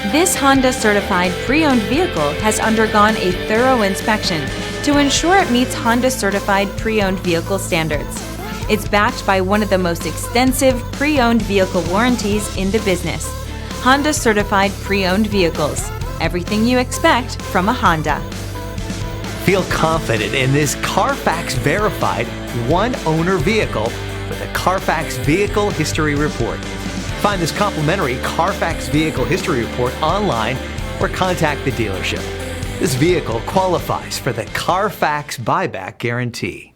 This Honda certified pre-owned vehicle has undergone a thorough inspection to ensure it meets Honda certified pre-owned vehicle standards. It's backed by one of the most extensive pre-owned vehicle warranties in the business. Honda certified pre-owned vehicles. Everything you expect from a Honda. Feel confident in this CARFAX verified one-owner vehicle with a CARFAX Vehicle History Report. Find this complimentary CARFAX Vehicle History Report online or contact the dealership. This vehicle qualifies for the CARFAX Buyback Guarantee.